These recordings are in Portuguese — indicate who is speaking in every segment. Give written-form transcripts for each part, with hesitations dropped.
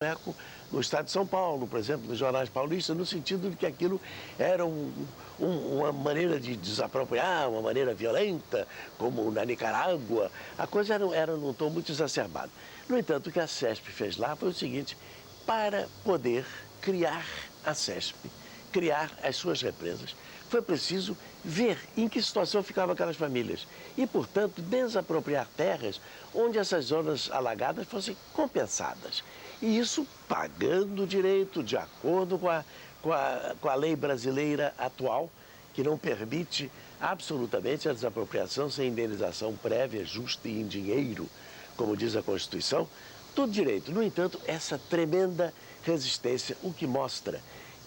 Speaker 1: eco no estado de São Paulo, por exemplo, nos jornais paulistas, no sentido de que aquilo era uma maneira de desapropriar, uma maneira violenta, como na Nicarágua. A coisa era num tom muito exacerbado. No entanto, o que a CESP fez lá foi o seguinte: para poder criar a CESP, criar as suas represas, foi preciso ver em que situação ficavam aquelas famílias e, portanto, desapropriar terras onde essas zonas alagadas fossem compensadas. E isso pagando o direito de acordo com a lei brasileira atual, que não permite absolutamente a desapropriação sem indenização prévia, justa e em dinheiro, como diz a Constituição. Tudo direito. No entanto, essa tremenda resistência, o que mostra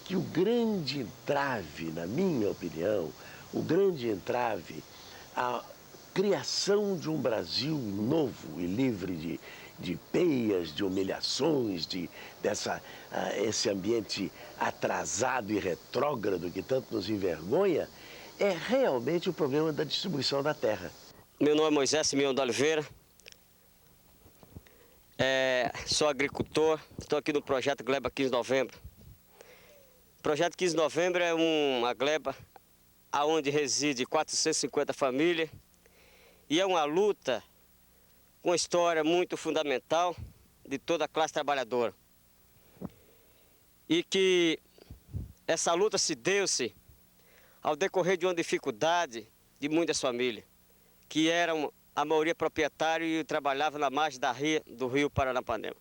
Speaker 1: que o grande entrave, na minha opinião, o grande entrave, a criação de um Brasil novo e livre de peias, de humilhações, esse ambiente atrasado e retrógrado que tanto nos envergonha, é realmente o problema da distribuição da terra.
Speaker 2: Meu nome é Moisés Simeão de Oliveira, sou agricultor, estou aqui no projeto Gleba 15 de Novembro. O projeto 15 de Novembro é uma gleba onde reside 450 famílias e é uma luta com uma história muito fundamental de toda a classe trabalhadora. E que essa luta se deu-se ao decorrer de uma dificuldade de muitas famílias, que eram a maioria proprietário e trabalhava na margem do rio Paranapanema.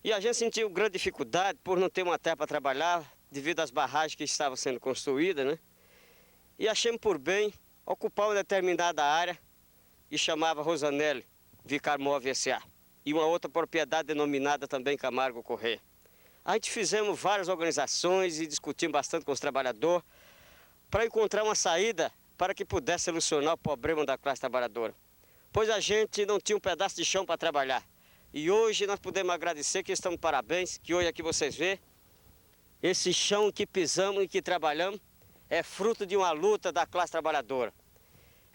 Speaker 2: E a gente sentiu grande dificuldade por não ter uma terra para trabalhar, devido às barragens que estavam sendo construídas, né? E achamos por bem ocupar uma determinada área e chamava Rosanelli Vicarmóvel S.A. e uma outra propriedade denominada também Camargo Corrêa. A gente fizemos várias organizações e discutimos bastante com os trabalhadores para encontrar uma saída para que pudesse solucionar o problema da classe trabalhadora. Pois a gente não tinha um pedaço de chão para trabalhar. E hoje nós podemos agradecer, que estamos de parabéns, que hoje aqui vocês vê, esse chão que pisamos e que trabalhamos é fruto de uma luta da classe trabalhadora.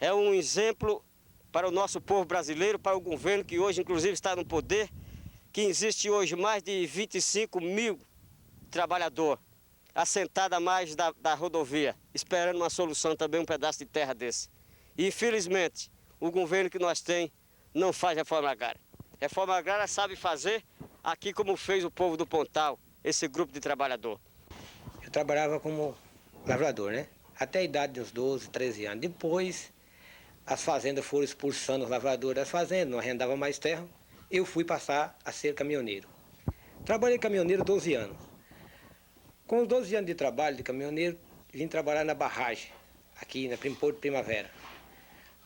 Speaker 2: É um exemplo para o nosso povo brasileiro, para o governo que hoje inclusive está no poder, que existe hoje mais de 25 mil trabalhadores assentados à margem da rodovia, esperando uma solução também, um pedaço de terra desse. E infelizmente, o governo que nós temos não faz reforma agrária. Reforma agrária sabe fazer aqui como fez o povo do Pontal, esse grupo de trabalhador.
Speaker 3: Eu trabalhava como lavrador, né? Até a idade de uns 12, 13 anos. Depois, as fazendas foram expulsando os lavradores das fazendas, não arrendava mais terra. Eu fui passar a ser caminhoneiro. Trabalhei caminhoneiro 12 anos. Com os 12 anos de trabalho de caminhoneiro, vim trabalhar na barragem, aqui na Porto Primavera.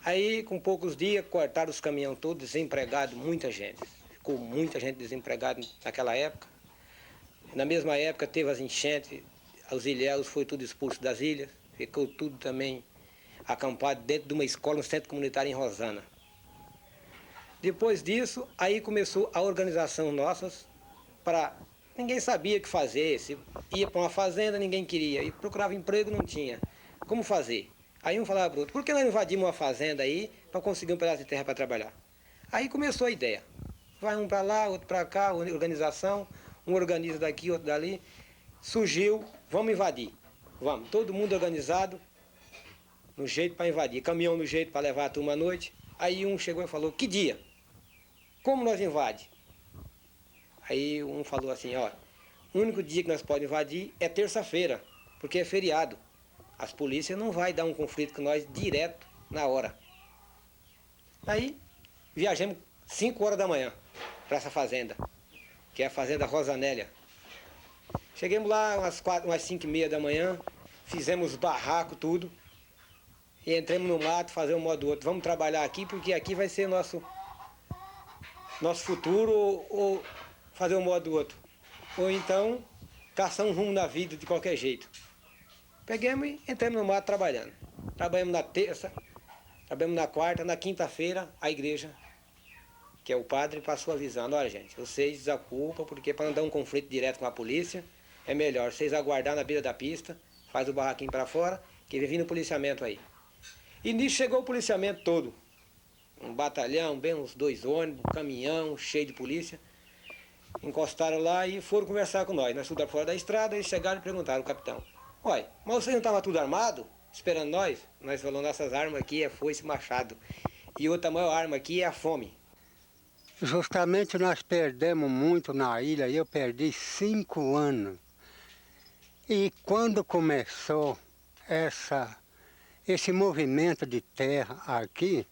Speaker 3: Aí, com poucos dias, cortaram os caminhões todos, desempregado, muita gente. Ficou muita gente desempregada naquela época. Na mesma época, teve as enchentes, os ilhéus foi tudo expulso das ilhas, ficou tudo também acampado dentro de uma escola, um centro comunitário em Rosana. Depois disso, aí começou a organização nossas para... Ninguém sabia o que fazer, se ia para uma fazenda, ninguém queria, e procurava emprego, não tinha. Como fazer? Aí um falava para o outro, por que nós invadimos uma fazenda aí para conseguir um pedaço de terra para trabalhar? Aí começou a ideia. Vai um para lá, outro para cá, organização, um organiza daqui, outro dali. Surgiu, vamos invadir. Vamos, todo mundo organizado, no jeito para invadir. Caminhão no jeito para levar a turma à noite. Aí um chegou e falou, que dia? Como nós invade? Aí um falou assim, ó, o único dia que nós podemos invadir é terça-feira, porque é feriado. As polícias não vai dar um conflito com nós direto na hora. Aí viajamos 5 horas da manhã para essa fazenda, que é a fazenda Rosanélia. Chegamos lá umas 5h30 da manhã, fizemos barraco, tudo, e entramos no mato, fazer um modo outro. Vamos trabalhar aqui, porque aqui vai ser nosso futuro, ou fazer um modo outro. Ou então, caçar um rumo na vida de qualquer jeito. Pegamos e entramos no mato trabalhando. Trabalhamos na terça, trabalhamos na quarta, na quinta-feira, a igreja, que é o padre, passou avisando, olha gente, vocês desocupam, porque para não dar um conflito direto com a polícia, é melhor vocês aguardar na beira da pista, faz o barraquinho para fora, que vem vindo o policiamento aí. E nisso chegou o policiamento todo. Um batalhão, bem uns 2 ônibus, um caminhão cheio de polícia. Encostaram lá e foram conversar com nós. Nós estudamos fora da estrada, eles chegaram e perguntaram ao capitão: "Uai, mas vocês não estavam tudo armado, esperando nós?" Nós falamos: "Nossas armas aqui é foice e machado. E outra maior arma aqui é a fome."
Speaker 4: Justamente nós perdemos muito na ilha, eu perdi 5 anos. E quando começou esse movimento de terra aqui,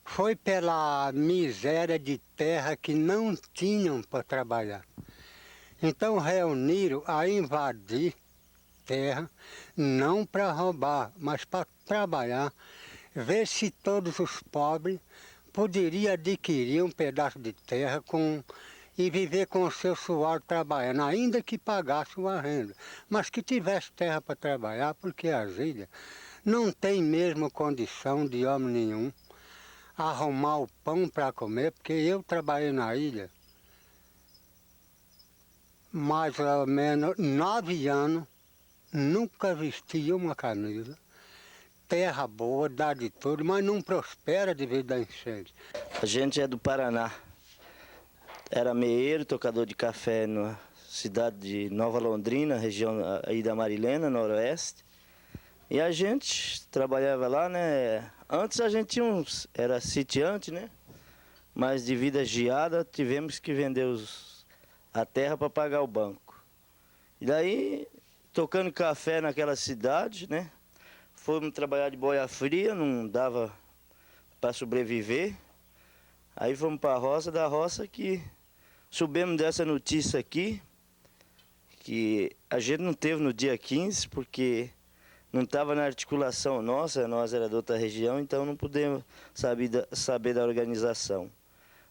Speaker 4: foi pela miséria de terra que não tinham para trabalhar. Então reuniram a invadir terra, não para roubar, mas para trabalhar, ver se todos os pobres poderiam adquirir um pedaço de terra e viver com o seu suor trabalhando, ainda que pagasse uma renda, mas que tivesse terra para trabalhar, porque as ilhas não tem mesmo condição de homem nenhum arrumar o pão para comer, porque eu trabalhei na ilha mais ou menos 9 anos, nunca vesti uma camisa. Terra boa, dá de tudo, mas não prospera devido à enchente.
Speaker 5: A gente é do Paraná. Era meeiro, tocador de café na cidade de Nova Londrina, região aí da Marilena, noroeste. E a gente trabalhava lá, né? Antes a gente tinha era sitiante, né? Mas devido à geada, tivemos que vender a terra para pagar o banco. E daí, tocando café naquela cidade, né? Fomos trabalhar de boia fria, não dava para sobreviver. Aí fomos para a roça, da roça que subimos dessa notícia aqui, que a gente não teve no dia 15, porque não estava na articulação nossa, nós era de outra região, então não podemos saber da organização.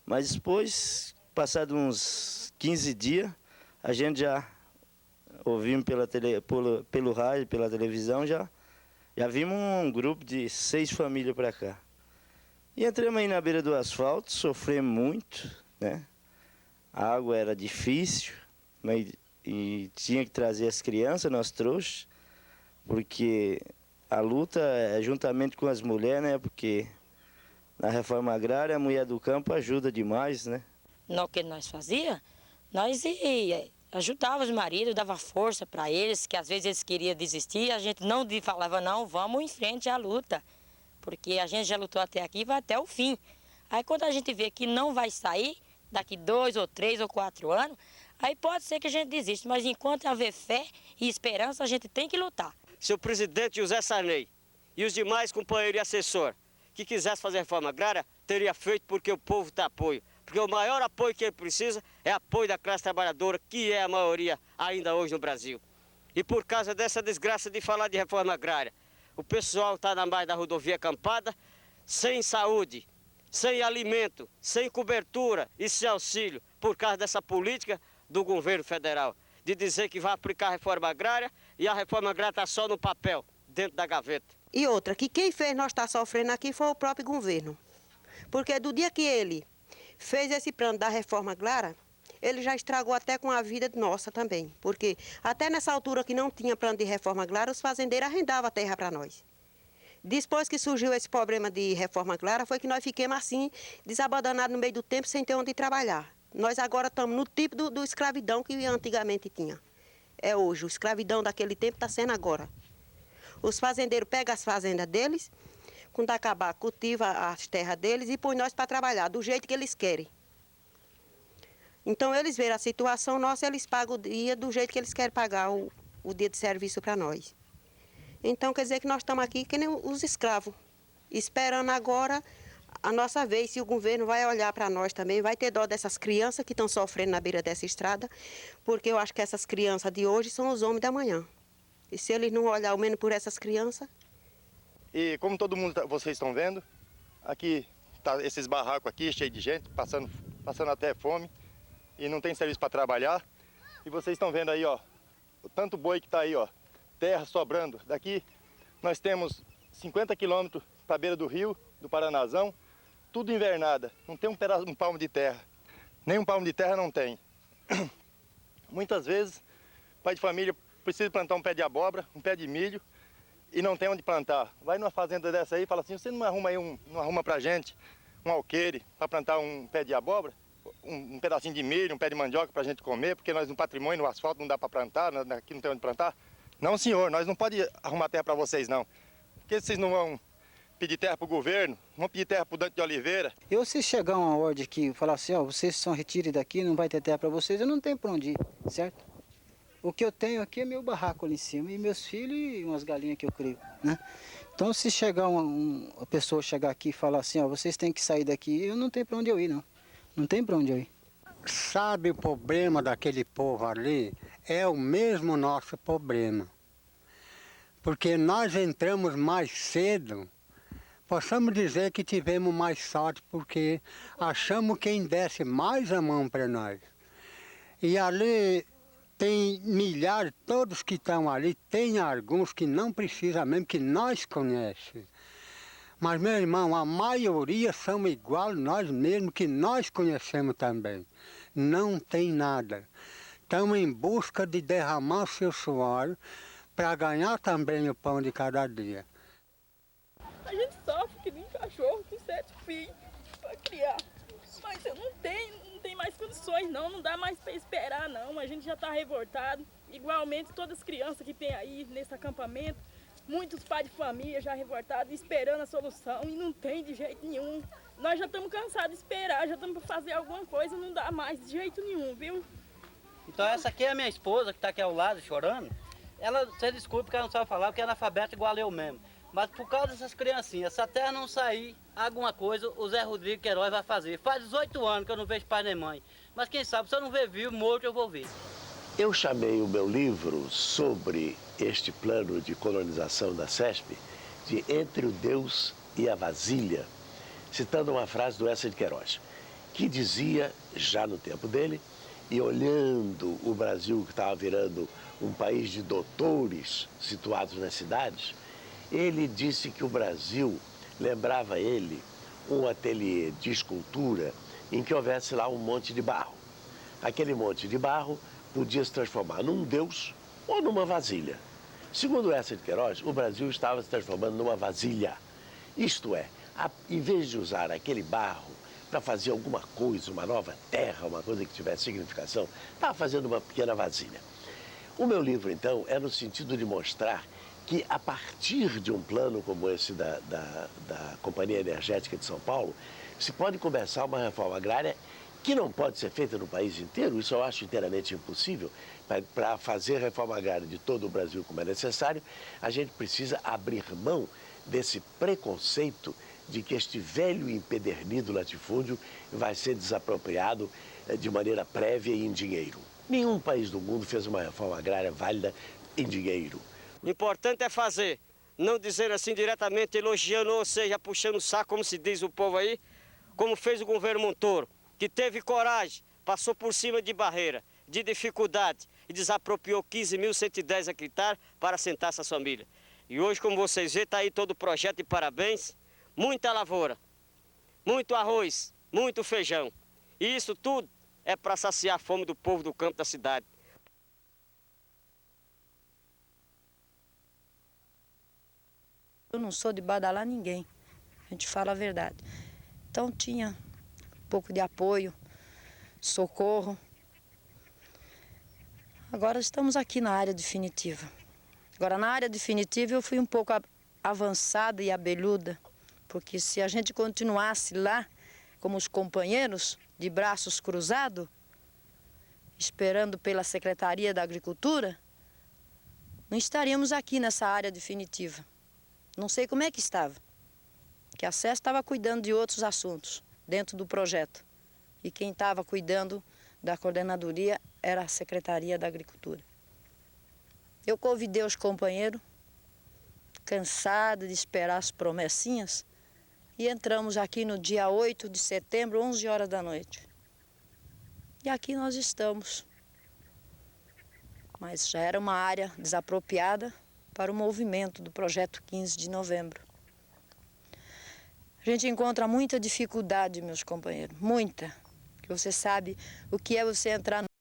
Speaker 5: Mas depois, passados uns 15 dias, a gente já ouvimos pelo rádio, pela televisão, já vimos um grupo de 6 famílias para cá. E entramos aí na beira do asfalto, sofremos muito, né? A água era difícil, e tinha que trazer as crianças, nós trouxemos, porque a luta é juntamente com as mulheres, né? Porque na reforma agrária a mulher do campo ajuda demais, né?
Speaker 6: O que nós fazia, nós ajudava os maridos, dava força para eles, que às vezes eles queriam desistir, a gente não falava não, vamos em frente à luta, porque a gente já lutou até aqui e vai até o fim. Aí quando a gente vê que não vai sair, daqui 2 ou 3 ou 4 anos, aí pode ser que a gente desista, mas enquanto haver fé e esperança, a gente tem que lutar.
Speaker 2: Se o presidente José Sarney e os demais companheiros e assessor que quisessem fazer reforma agrária, teria feito porque o povo dá apoio. Porque o maior apoio que ele precisa é apoio da classe trabalhadora, que é a maioria ainda hoje no Brasil. E por causa dessa desgraça de falar de reforma agrária, o pessoal está na margem da rodovia acampada, sem saúde, sem alimento, sem cobertura e sem auxílio, por causa dessa política do governo federal, de dizer que vai aplicar a reforma agrária e a reforma agrária está só no papel, dentro da gaveta.
Speaker 7: E outra, que quem fez nós estar sofrendo aqui foi o próprio governo. Porque do dia que ele fez esse plano da reforma agrária, ele já estragou até com a vida nossa também. Porque até nessa altura que não tinha plano de reforma agrária, os fazendeiros arrendavam a terra para nós. Depois que surgiu esse problema de reforma agrária, foi que nós ficamos assim, desabandonados no meio do tempo, sem ter onde trabalhar. Nós agora estamos no tipo do escravidão que antigamente tinha. É hoje, o escravidão daquele tempo está sendo agora. Os fazendeiros pegam as fazendas deles, quando acabar, cultiva as terras deles e põe nós para trabalhar, do jeito que eles querem. Então, eles veem a situação nossa, eles pagam o dia do jeito que eles querem pagar o dia de serviço para nós. Então, quer dizer que nós estamos aqui que nem os escravos, esperando agora a nossa vez, se o governo vai olhar para nós também, vai ter dó dessas crianças que estão sofrendo na beira dessa estrada, porque eu acho que essas crianças de hoje são os homens da manhã. E se eles não olhar ao menos por essas crianças...
Speaker 8: E como todo mundo, vocês estão vendo, aqui tá esses barracos aqui, cheio de gente, passando até fome, e não tem serviço para trabalhar. E vocês estão vendo aí, ó, o tanto boi que está aí, ó, terra sobrando. Daqui nós temos 50 quilômetros para a beira do rio, do Paranazão, tudo invernada, não tem um palmo de terra, nem um palmo de terra não tem. Muitas vezes, pai de família precisa plantar um pé de abóbora, um pé de milho, e não tem onde plantar. Vai numa fazenda dessa aí e fala assim, você não arruma aí não arruma pra gente um alqueire para plantar um pé de abóbora, um pedacinho de milho, um pé de mandioca para a gente comer, porque nós no patrimônio, no asfalto, não dá para plantar, aqui não tem onde plantar. Não, senhor, nós não podemos arrumar terra para vocês, não. Porque vocês não vão pedir terra para o governo, não vão pedir terra para o Dante de Oliveira.
Speaker 9: Eu, se chegar uma ordem aqui e falar assim, ó, vocês são retirados daqui, não vai ter terra para vocês, eu não tenho para onde ir, certo? O que eu tenho aqui é meu barraco ali em cima, e meus filhos e umas galinhas que eu crio, né? Então, se chegar uma pessoa chegar aqui e falar assim, ó, vocês têm que sair daqui, eu não tenho para onde eu ir, não. Não tem para onde eu ir.
Speaker 4: Sabe, o problema daquele povo ali é o mesmo nosso problema. Porque nós entramos mais cedo, possamos dizer que tivemos mais sorte, porque achamos quem desse mais a mão para nós. E ali tem milhares, todos que estão ali, tem alguns que não precisam mesmo, que nós conhecemos. Mas, meu irmão, a maioria são igual nós mesmos, que nós conhecemos também. Não tem nada. Estamos em busca de derramar o seu suor para ganhar também o pão de cada dia.
Speaker 10: A gente sofre que nem cachorro com 7 filhos para criar. Mas eu não tenho mais condições não dá mais para esperar não. A gente já está revoltado. Igualmente todas as crianças que tem aí nesse acampamento, muitos pais de família já revoltados, esperando a solução e não tem de jeito nenhum. Nós já estamos cansados de esperar, já estamos para fazer alguma coisa, não dá mais de jeito nenhum, viu?
Speaker 11: Então essa aqui é a minha esposa, que está aqui ao lado chorando. Ela, você desculpe que ela não sabe falar, porque é analfabeta igual eu mesmo. Mas por causa dessas criancinhas, se a terra não sair alguma coisa, o Zé Rodrigo Queiroz vai fazer. Faz 18 anos que eu não vejo pai nem mãe. Mas quem sabe, se eu não ver vivo, morto, eu vou ver.
Speaker 1: Eu chamei o meu livro sobre este plano de colonização da CESP de Entre o Deus e a Vasilha, citando uma frase do Eça de Queiroz, que dizia, já no tempo dele, e olhando o Brasil que estava virando um país de doutores situados nas cidades, ele disse que o Brasil lembrava ele um ateliê de escultura em que houvesse lá um monte de barro. Aquele monte de barro podia se transformar num deus ou numa vasilha. Segundo Eça de Queiroz, o Brasil estava se transformando numa vasilha. Isto é, em vez de usar aquele barro para fazer alguma coisa, uma nova terra, uma coisa que tivesse significação, estava fazendo uma pequena vasilha. O meu livro, então, é no sentido de mostrar que, a partir de um plano como esse da Companhia Energética de São Paulo, se pode começar uma reforma agrária que não pode ser feita no país inteiro, isso eu acho inteiramente impossível. Para fazer reforma agrária de todo o Brasil como é necessário, a gente precisa abrir mão desse preconceito de que este velho e empedernido latifúndio vai ser desapropriado de maneira prévia e em dinheiro. Nenhum país do mundo fez uma reforma agrária válida em dinheiro.
Speaker 2: O importante é fazer, não dizer assim diretamente, elogiando, ou seja, puxando o saco, como se diz o povo aí, como fez o governo Montoro, que teve coragem, passou por cima de barreira, de dificuldade e desapropriou 15.110 hectares para assentar essa família. E hoje, como vocês veem, está aí todo o projeto de parabéns, muita lavoura, muito arroz, muito feijão. E isso tudo é para saciar a fome do povo do campo da cidade.
Speaker 6: Eu não sou de badalar ninguém, a gente fala a verdade. Então tinha um pouco de apoio, socorro. Agora estamos aqui na área definitiva. Agora na área definitiva eu fui um pouco avançada e abelhuda, porque se a gente continuasse lá, como os companheiros, de braços cruzados, esperando pela Secretaria da Agricultura, não estaríamos aqui nessa área definitiva. Não sei como é que estava, que a SES estava cuidando de outros assuntos dentro do projeto. E quem estava cuidando da coordenadoria era a Secretaria da Agricultura. Eu convidei os companheiros, cansados de esperar as promessinhas, e entramos aqui no dia 8 de setembro, 11 horas da noite. E aqui nós estamos. Mas já era uma área desapropriada para o movimento do projeto 15 de novembro. A gente encontra muita dificuldade, meus companheiros, muita. Que você sabe o que é você entrar